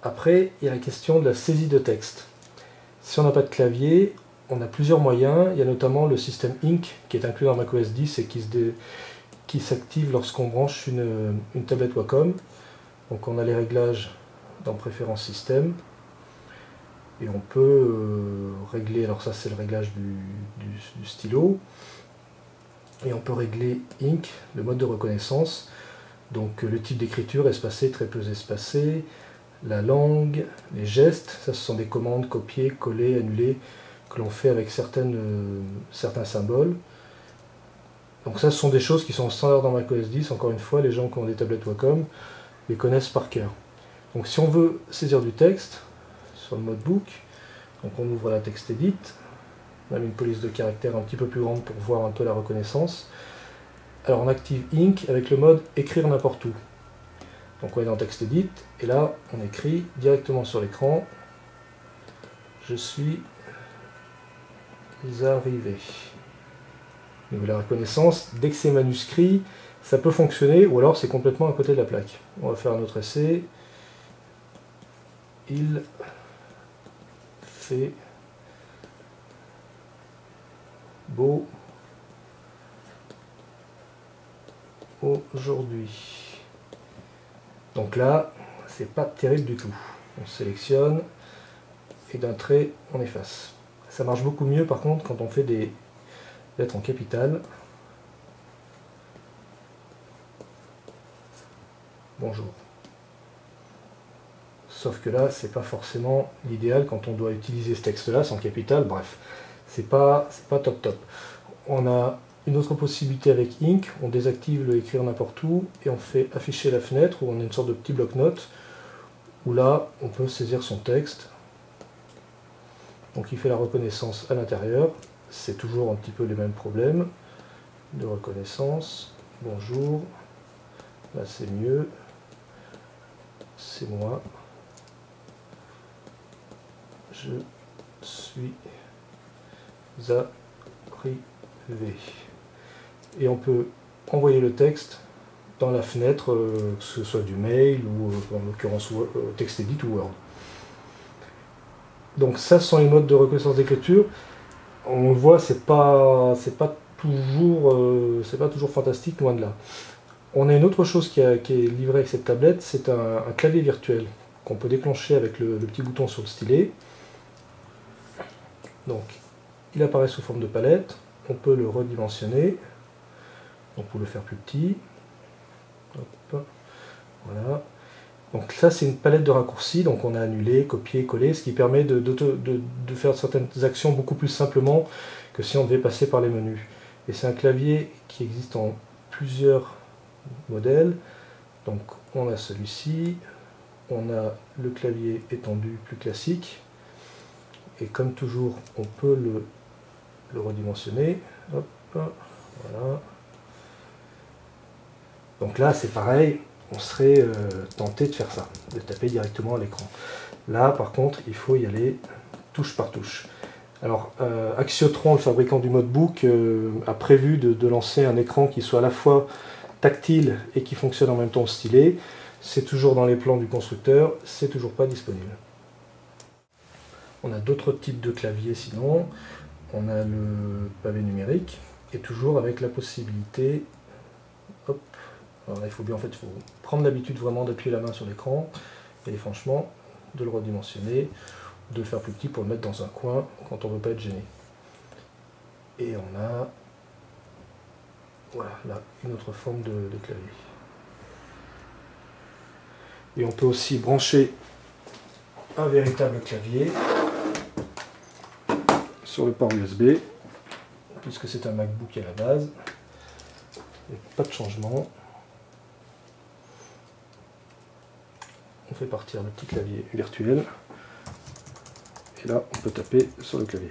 Après, il y a la question de la saisie de texte. Si on n'a pas de clavier, on a plusieurs moyens. Il y a notamment le système Ink qui est inclus dans macOS 10 et qui s'active lorsqu'on branche une tablette Wacom. Donc on a les réglages dans Préférences système. Et on peut régler, alors ça c'est le réglage du stylo. Et on peut régler Ink, le mode de reconnaissance. Donc le type d'écriture, espacé, très peu espacé. La langue, les gestes, ça ce sont des commandes copier, coller, annuler que l'on fait avec certains symboles. Donc ça ce sont des choses qui sont standards dans macOS 10, encore une fois les gens qui ont des tablettes Wacom les connaissent par cœur. Donc si on veut saisir du texte, sur le mode book, donc on ouvre la TextEdit, on a mis une police de caractère un petit peu plus grande pour voir un peu la reconnaissance. Alors on active Ink avec le mode écrire n'importe où. Donc on est dans TextEdit, et là on écrit directement sur l'écran « Je suis arrivé ». Au niveau de la reconnaissance, dès que c'est manuscrit, ça peut fonctionner, ou alors c'est complètement à côté de la plaque. On va faire un autre essai. Il fait beau aujourd'hui. Donc là, c'est pas terrible du tout. On sélectionne et d'un trait, on efface. Ça marche beaucoup mieux par contre quand on fait des lettres en capitales. Bonjour. Sauf que là, c'est pas forcément l'idéal quand on doit utiliser ce texte-là sans capital. Bref, c'est pas top top. On a une autre possibilité avec Ink, on désactive le écrire n'importe où et on fait afficher la fenêtre où on a une sorte de petit bloc-notes où là on peut saisir son texte. Donc il fait la reconnaissance à l'intérieur, c'est toujours un petit peu les mêmes problèmes de reconnaissance. Bonjour, là c'est mieux, c'est moi, je suis arrivé. Et on peut envoyer le texte dans la fenêtre, que ce soit du mail ou en l'occurrence TextEdit ou Word. Donc ça, ce sont les modes de reconnaissance d'écriture. On le voit, c'est pas toujours fantastique, loin de là. On a une autre chose qui est livrée avec cette tablette, c'est un clavier virtuel qu'on peut déclencher avec le petit bouton sur le stylet. Donc il apparaît sous forme de palette, on peut le redimensionner. Donc pour le faire plus petit, hop, voilà. Donc ça c'est une palette de raccourcis, donc on a annulé, copié, collé, ce qui permet de faire certaines actions beaucoup plus simplement que si on devait passer par les menus. Et c'est un clavier qui existe en plusieurs modèles, donc on a celui-ci, on a le clavier étendu plus classique, et comme toujours on peut le redimensionner, hop, voilà. Donc là, c'est pareil, on serait tenté de faire ça, de taper directement à l'écran. Là, par contre, il faut y aller touche par touche. Alors, Axiotron, le fabricant du modebook, a prévu de lancer un écran qui soit à la fois tactile et qui fonctionne en même temps au stylet. C'est toujours dans les plans du constructeur, c'est toujours pas disponible. On a d'autres types de claviers sinon. On a le pavé numérique, et toujours avec la possibilité, hop, alors là, il faut prendre l'habitude vraiment d'appuyer la main sur l'écran et franchement de le redimensionner, de le faire plus petit pour le mettre dans un coin quand on ne veut pas être gêné. Et on a voilà, là une autre forme de clavier. Et on peut aussi brancher un véritable clavier sur le port USB, puisque c'est un MacBook à la base. Il n'y a pas de changement. On fait partir le petit clavier virtuel et là on peut taper sur le clavier.